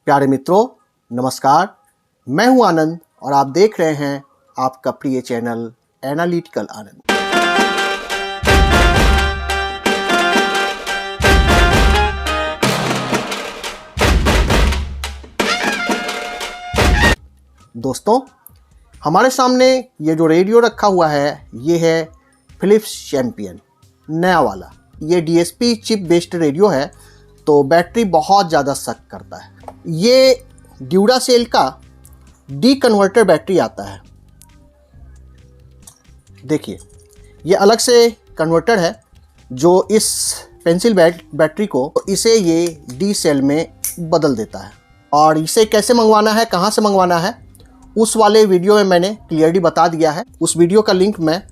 प्यारे मित्रों, नमस्कार। मैं हूं आनंद और आप देख रहे हैं आपका प्रिय चैनल एनालिटिकल आनंद। दोस्तों, हमारे सामने ये जो रेडियो रखा हुआ है, ये है फिलिप्स चैंपियन नया वाला। ये DSP चिप बेस्ड रेडियो है, तो बैटरी बहुत ज़्यादा सक करता है। ये ड्यूरासेल का डी कन्वर्टर बैटरी आता है। देखिए, ये अलग से कन्वर्टर है जो इस पेंसिल बैटरी को इसे ये डी सेल में बदल देता है। और इसे कैसे मंगवाना है, कहाँ से मंगवाना है, उस वाले वीडियो में मैंने क्लियरली बता दिया है। उस वीडियो का लिंक मैं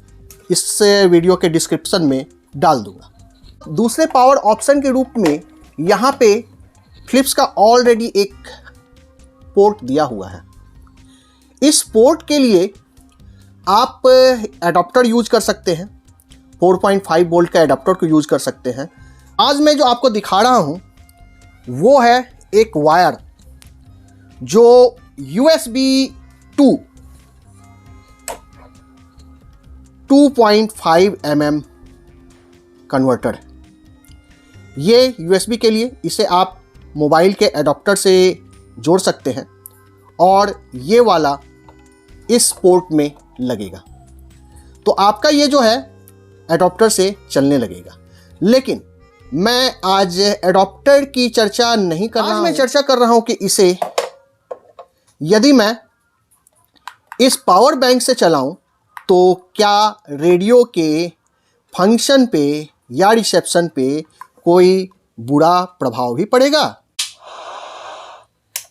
इस वीडियो के डिस्क्रिप्शन में डाल दूंगा। दूसरे पावर ऑप्शन के रूप में यहाँ पे फिलिप्स का ऑलरेडी एक पोर्ट दिया हुआ है। इस पोर्ट के लिए आप एडाप्टर यूज कर सकते हैं, 4.5 वोल्ट का एडाप्टर को यूज कर सकते हैं। आज मैं जो आपको दिखा रहा हूँ वो है एक वायर जो USB 2.5 mm कन्वर्टर है। ये USB के लिए, इसे आप मोबाइल के एडाप्टर से जोड़ सकते हैं और ये वाला इस पोर्ट में लगेगा, तो आपका ये जो है एडाप्टर से चलने लगेगा। लेकिन मैं आज एडाप्टर की चर्चा नहीं कर रहा हूं। मैं चर्चा कर रहा हूं कि इसे यदि मैं इस पावर बैंक से चलाऊं तो क्या रेडियो के फंक्शन पे या रिसेप्शन पे कोई बुरा प्रभाव भी पड़ेगा।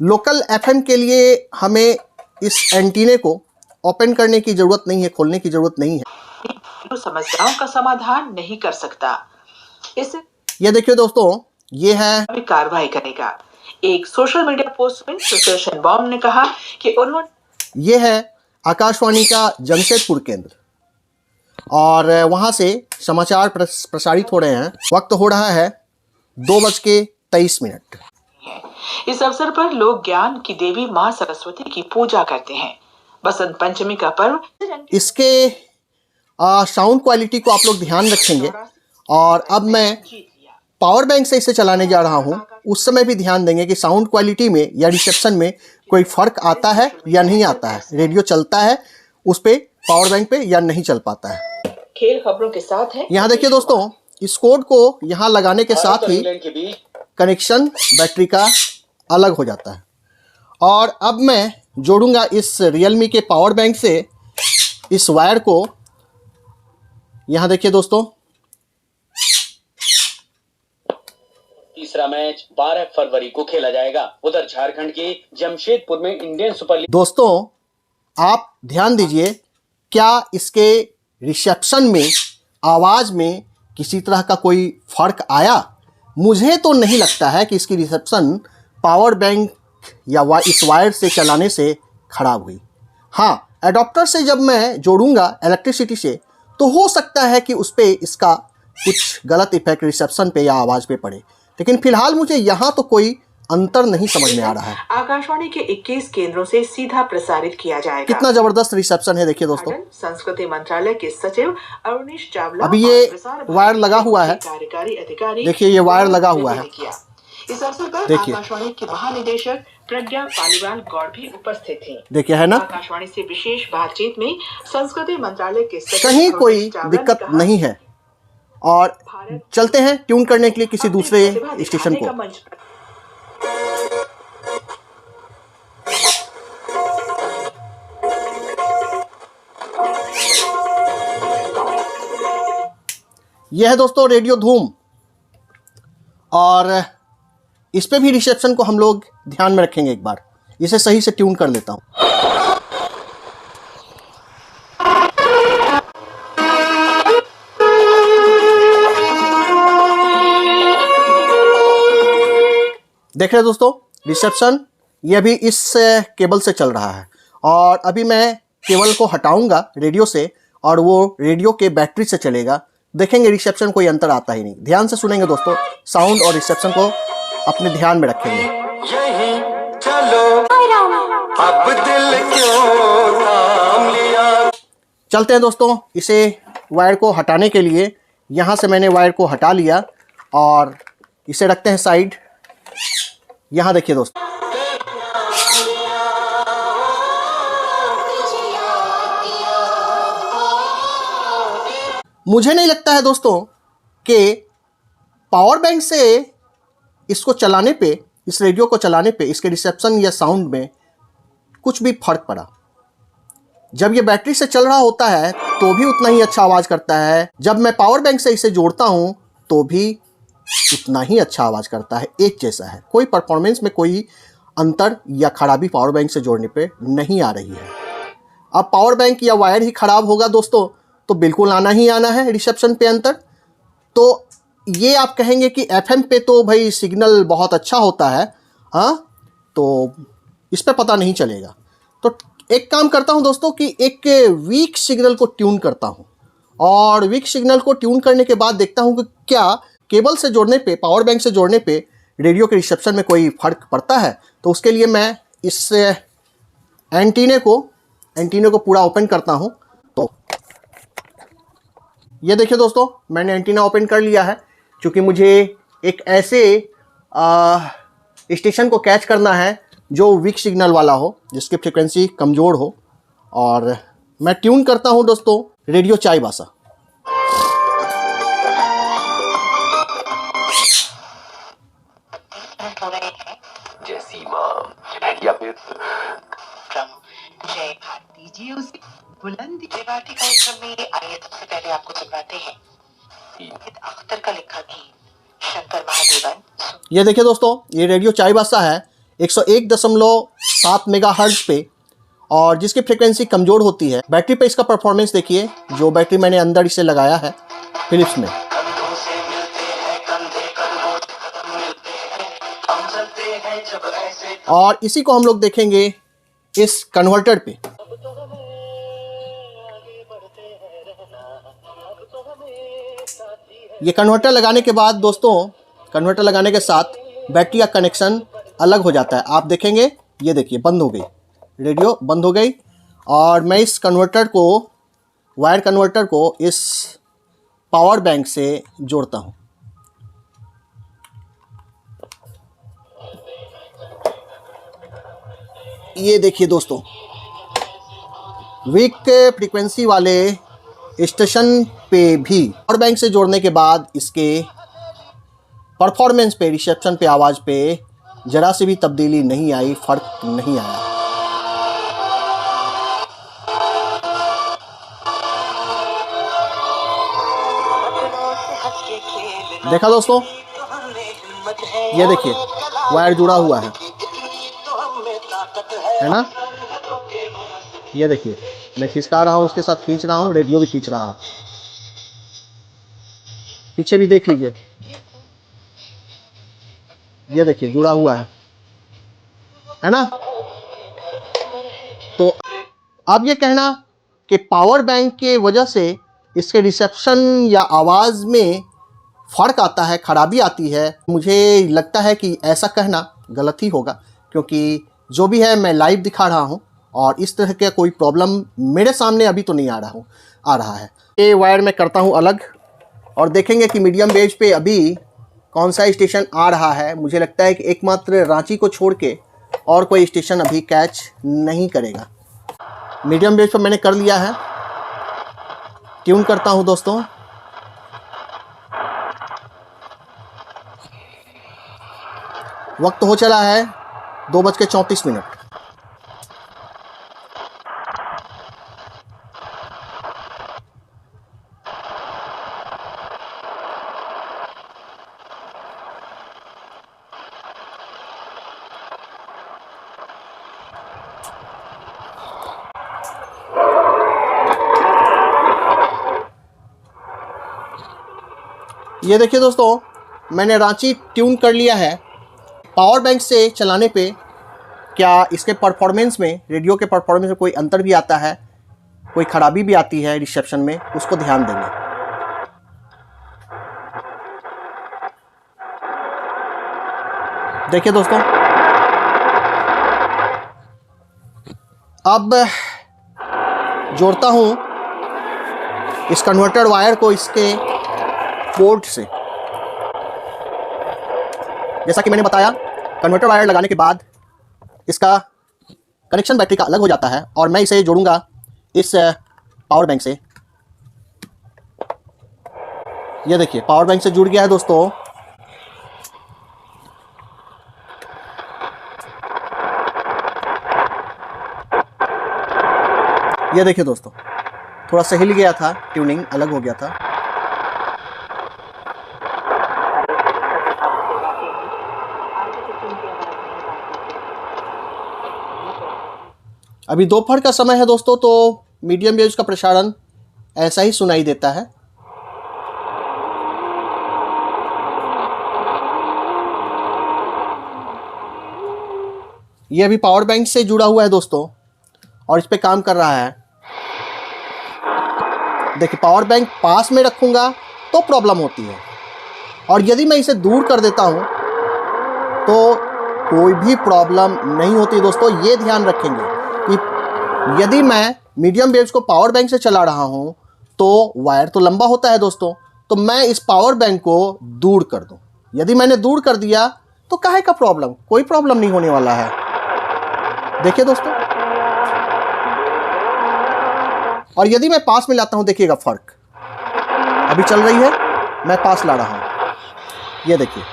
लोकल FM के लिए हमें इस एंटीने को ओपन करने की जरूरत नहीं है, खोलने की जरूरत नहीं है। तो समस्याओं का समाधान नहीं कर सकता। इसे ये देखिए दोस्तों, ये है कार्रवाई करेगा। एक सोशल मीडिया पोस्ट में प्रोफेसर शेनबॉम ने कहा कि उन्होंने ये है आकाशवाणी का जमशेदपुर केंद्र और वहां से समाचार प्रसारित हो रहे हैं। वक्त हो रहा है 2:23। इस अवसर पर लोग ज्ञान की देवी मां सरस्वती की पूजा करते हैं। बसंत पंचमी का पर्व। इसके साउंड क्वालिटी को आप लोग ध्यान रखेंगे और अब मैं पावर बैंक से इसे चलाने जा रहा हूं, उस समय भी ध्यान देंगे कि साउंड क्वालिटी में या रिसेप्शन में कोई फर्क आता है या नहीं आता है। रेडियो चलता है उस पे, पावर बैंक पे, या नहीं चल पाता है। खेल खबरों के साथ है। यहाँ देखिए दोस्तों, इस कोड को यहाँ लगाने के साथ ही कनेक्शन बैटरी का अलग हो जाता है। और अब मैं जोड़ूंगा इस रियलमी के पावर बैंक से इस वायर को। यहाँ देखिए दोस्तों, तीसरा मैच 12 फरवरी को खेला जाएगा। उधर झारखंड के जमशेदपुर में इंडियन सुपर लीग। दोस्तों आप ध्यान दीजिए, क्या इसके रिसेप्शन में, आवाज में किसी तरह का कोई फर्क आया? मुझे तो नहीं लगता है कि इसकी रिसेप्शन पावर बैंक या इस वायर से चलाने से खराब हुई। हाँ, एडाप्टर से जब मैं जोड़ूंगा इलेक्ट्रिसिटी से तो हो सकता है कि उस पर इसका कुछ गलत इफेक्ट रिसेप्शन पे या आवाज़ पे पड़े, लेकिन फिलहाल मुझे यहाँ तो कोई अंतर नहीं समझ में आ रहा है। आकाशवाणी के 21 केंद्रों से सीधा प्रसारित किया जाएगा। कितना जबरदस्त रिसेप्शन है, देखिए दोस्तों। संस्कृति मंत्रालय के सचिव अरुणेश चावला अभी ये वायर लगा हुआ है, कार्यकारी अधिकारी, देखिए ये वायर लगा हुआ है। इस अवसर पर देखिए, आकाशवाणी के महानिदेशक प्रज्ञा पालीवाल गौड़ भी उपस्थित थे। देखिए, है ना, आकाशवाणी से विशेष बातचीत में संस्कृति मंत्रालय के सचिव कहीं कोई दिक्कत नहीं है। और चलते हैं ट्यून करने के लिए किसी दूसरे स्टेशन को। यह है दोस्तों रेडियो धूम, और इस पे भी रिसेप्शन को हम लोग ध्यान में रखेंगे। एक बार इसे सही से ट्यून कर लेता हूं। देख रहे हैं दोस्तों, रिसेप्शन ये अभी इस केबल से चल रहा है और अभी मैं केबल को हटाऊंगा रेडियो से और वो रेडियो के बैटरी से चलेगा। देखेंगे रिसेप्शन कोई अंतर आता ही नहीं। ध्यान से सुनेंगे दोस्तों, साउंड और रिसेप्शन को अपने ध्यान में रखेंगे। अब दिल क्यों थाम लिया। चलते हैं दोस्तों, इसे वायर को हटाने के लिए यहाँ से मैंने वायर को हटा लिया और इसे रखते हैं साइड। यहाँ देखिए दोस्तों, मुझे नहीं लगता है दोस्तों कि पावर बैंक से इसको चलाने पे, इस रेडियो को चलाने पे इसके रिसेप्शन या साउंड में कुछ भी फर्क पड़ा। जब ये बैटरी से चल रहा होता है तो भी उतना ही अच्छा आवाज़ करता है, जब मैं पावर बैंक से इसे जोड़ता हूँ तो भी उतना ही अच्छा आवाज़ करता है, एक जैसा है। कोई परफॉर्मेंस में कोई अंतर या खराबी पावर बैंक से जोड़ने पे नहीं आ रही है। अब पावर बैंक या वायर ही ख़राब होगा दोस्तों तो बिल्कुल आना ही आना है रिसेप्शन पे अंतर। तो ये आप कहेंगे कि एफएम पे तो भाई सिग्नल बहुत अच्छा होता है, हाँ, तो इस पे पता नहीं चलेगा। तो एक काम करता हूँ दोस्तों कि एक वीक सिग्नल को ट्यून करता हूँ और वीक सिग्नल को ट्यून करने के बाद देखता हूँ कि क्या केबल से जोड़ने पे, पावर बैंक से जोड़ने पे रेडियो के रिसेप्शन में कोई फ़र्क पड़ता है। तो उसके लिए मैं इस एंटीने को पूरा ओपन करता हूँ। तो ये देखिए दोस्तों, मैंने एंटीना ओपन कर लिया है क्योंकि मुझे एक ऐसे स्टेशन को कैच करना है जो वीक सिग्नल वाला हो, जिसकी फ्रिक्वेंसी कमज़ोर हो। और मैं ट्यून करता हूं दोस्तों रेडियो चाईबासा। जय सीमा या फिर जय भारती जी, उस बुलंद जय भारती कार्यक्रम में आइए सबसे पहले आपको सुनाते हैं अख्तर का लिखा गीत शंकर महादेवन। ये देखिए दोस्तों, ये रेडियो चाईबासा है 101.7 मेगाहर्ट्ज़ पे, और जिसकी फ्रिक्वेंसी कमज़ोर होती है। बैटरी पे इसका परफॉर्मेंस देखिए, जो बैटरी मैंने अंदर इसे लगाया है फिलिप्स में। और इसी को हम लोग देखेंगे इस कन्वर्टर पे। ये कन्वर्टर लगाने के बाद दोस्तों, कन्वर्टर लगाने के साथ बैटरी का कनेक्शन अलग हो जाता है। आप देखेंगे, ये देखिए बंद हो गई, रेडियो बंद हो गई। और मैं इस कन्वर्टर को, वायर कन्वर्टर को इस पावर बैंक से जोड़ता हूँ। ये देखिए दोस्तों, वीक फ्रीक्वेंसी वाले स्टेशन पे भी पावर बैंक से जोड़ने के बाद इसके परफॉर्मेंस पे, रिसेप्शन पे, आवाज़ पे ज़रा सी भी तब्दीली नहीं आई, फ़र्क नहीं आया। देखा दोस्तों, ये देखिए वायर जुड़ा हुआ है ना। ये देखिए मैं खींचता रहा हूँ, उसके साथ खींच रहा हूँ, रेडियो भी खींच रहा है। पीछे भी देख लीजिए, ये देखिए जुड़ा हुआ है ना। तो अब ये कहना कि पावर बैंक के वजह से इसके रिसेप्शन या आवाज़ में फ़र्क आता है, ख़राबी आती है, मुझे लगता है कि ऐसा कहना गलत ही होगा, क्योंकि जो भी है मैं लाइव दिखा रहा हूँ और इस तरह का कोई प्रॉब्लम मेरे सामने अभी तो नहीं आ रहा है। ये वायर मैं करता हूँ अलग और देखेंगे कि मीडियम वेव पे अभी कौन सा स्टेशन आ रहा है। मुझे लगता है कि एकमात्र रांची को छोड़ के और कोई स्टेशन अभी कैच नहीं करेगा। मीडियम वेव पर मैंने कर लिया है, ट्यून करता हूँ दोस्तों। वक्त हो चला है 2:34। ये देखिए दोस्तों, मैंने रांची ट्यून कर लिया है। पावर बैंक से चलाने पे क्या इसके परफॉर्मेंस में, रेडियो के परफॉर्मेंस में कोई अंतर भी आता है, कोई ख़राबी भी आती है रिसेप्शन में, उसको ध्यान देंगे। देखिए दोस्तों, अब जोड़ता हूँ इस कन्वर्टर वायर को इसके पोर्ट से। जैसा कि मैंने बताया, कन्वर्टर वायर लगाने के बाद इसका कनेक्शन बैटरी का अलग हो जाता है और मैं इसे जोड़ूंगा इस पावर बैंक से। ये देखिए पावर बैंक से जुड़ गया है दोस्तों। ये देखिए दोस्तों, थोड़ा सा हिल गया था, ट्यूनिंग अलग हो गया था। अभी दोपहर का समय है दोस्तों, तो मीडियम वेव्स का प्रसारण ऐसा ही सुनाई देता है। ये अभी पावर बैंक से जुड़ा हुआ है दोस्तों और इस पे काम कर रहा है। देखिए पावर बैंक पास में रखूंगा तो प्रॉब्लम होती है, और यदि मैं इसे दूर कर देता हूं तो कोई भी प्रॉब्लम नहीं होती दोस्तों। ये ध्यान रखेंगे कि यदि मैं मीडियम वेव्स को पावर बैंक से चला रहा हूं तो वायर तो लंबा होता है दोस्तों, तो मैं इस पावर बैंक को दूर कर दूं। यदि मैंने दूर कर दिया तो काहे का प्रॉब्लम, कोई प्रॉब्लम नहीं होने वाला है। देखिए दोस्तों, और यदि मैं पास में लाता हूं, देखिएगा फर्क। अभी चल रही है, मैं पास ला रहा हूं। ये देखिए,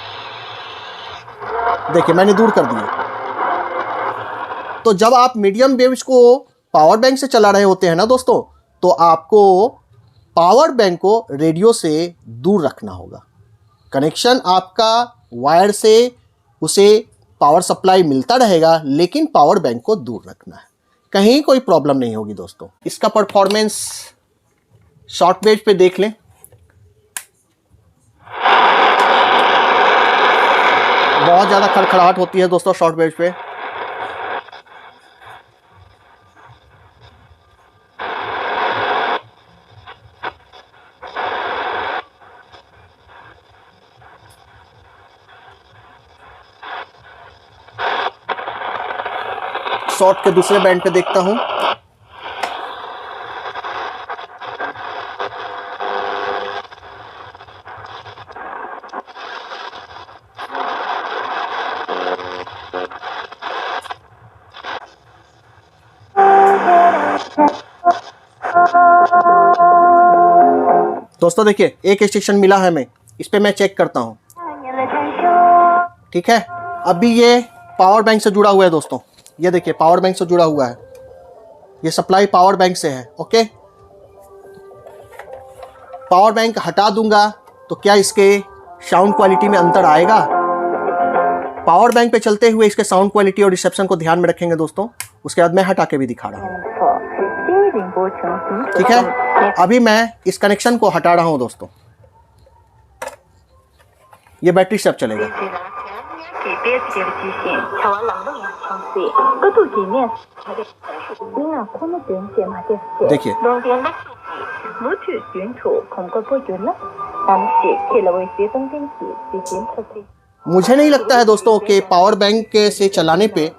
देखिए मैंने दूर कर दिया। तो जब आप मीडियम वेव्स को पावर बैंक से चला रहे होते हैं ना दोस्तों, तो आपको पावर बैंक को रेडियो से दूर रखना होगा। कनेक्शन आपका वायर से उसे पावर सप्लाई मिलता रहेगा, लेकिन पावर बैंक को दूर रखना है, कहीं कोई प्रॉब्लम नहीं होगी दोस्तों। इसका परफॉर्मेंस शॉर्ट वेव पे देख लें। बहुत ज़्यादा खड़खड़ाहट होती है दोस्तों शॉर्ट वेव पे। शॉर्ट के दूसरे बैंड पे देखता हूं। दोस्तों देखिए, एक स्टेशन मिला है हमें, इस पे मैं चेक करता हूं। ठीक है, अभी ये पावर बैंक से जुड़ा हुआ है दोस्तों। ये देखिए पावर बैंक से जुड़ा हुआ है, ये सप्लाई पावर बैंक से है। ओके, पावर बैंक हटा दूंगा तो क्या इसके साउंड क्वालिटी में अंतर आएगा? पावर बैंक पे चलते हुए इसके साउंड क्वालिटी और रिसेप्शन को ध्यान में रखेंगे दोस्तों। उसके बाद मैं हटा के भी दिखा रहा हूँ। ठीक है, अभी मैं इस कनेक्शन को हटा रहा हूँ दोस्तों। ये बैटरी से अब चलेगा। देखिए मुझे नहीं लगता है दोस्तों कि पावर बैंक से चलाने पे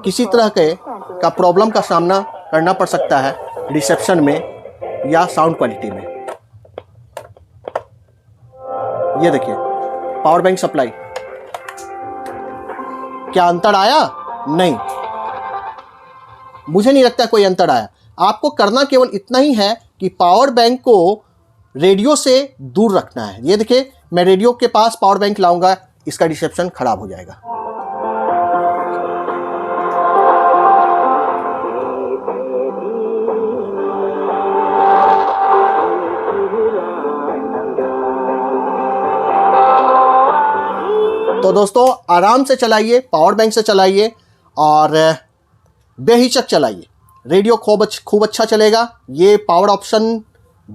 किसी तरह का प्रॉब्लम का सामना करना पड़ सकता है रिसेप्शन में या साउंड क्वालिटी में। ये देखिए पावर बैंक सप्लाई, क्या अंतर आया? नहीं, मुझे नहीं लगता कोई अंतर आया। आपको करना केवल इतना ही है कि पावर बैंक को रेडियो से दूर रखना है। ये देखिए, मैं रेडियो के पास पावर बैंक लाऊंगा, इसका रिसेप्शन खराब हो जाएगा। तो दोस्तों आराम से चलाइए, पावर बैंक से चलाइए और बेहिचक चलाइए। रेडियो खूब अच्छा चलेगा। ये पावर ऑप्शन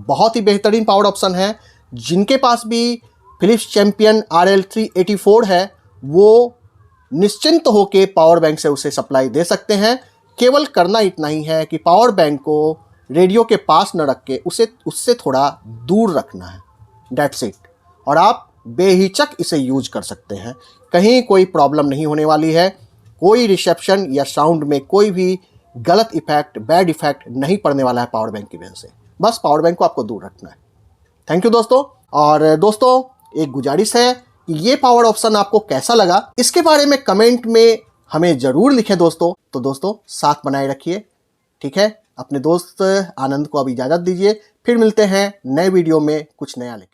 बहुत ही बेहतरीन पावर ऑप्शन है। जिनके पास भी फिलिप्स चैंपियन RL384 है वो निश्चिंत होकर पावर बैंक से उसे सप्लाई दे सकते हैं। केवल करना इतना ही है कि पावर बैंक को रेडियो के पास न रख के उससे थोड़ा दूर रखना है। That's it. और आप बेहिचक इसे यूज कर सकते हैं, कहीं कोई प्रॉब्लम नहीं होने वाली है। कोई रिसेप्शन या साउंड में कोई भी गलत इफेक्ट, बैड इफेक्ट नहीं पड़ने वाला है पावर बैंक की वजह से। बस पावर बैंक को आपको दूर रखना है। थैंक यू दोस्तों। और दोस्तों एक गुजारिश है कि ये पावर ऑप्शन आपको कैसा लगा इसके बारे में कमेंट में हमें ज़रूर लिखें दोस्तों। तो दोस्तों साथ बनाए रखिए, ठीक है। अपने दोस्त आनंद को अब इजाज़त दीजिए, फिर मिलते हैं नए वीडियो में कुछ नया लेके।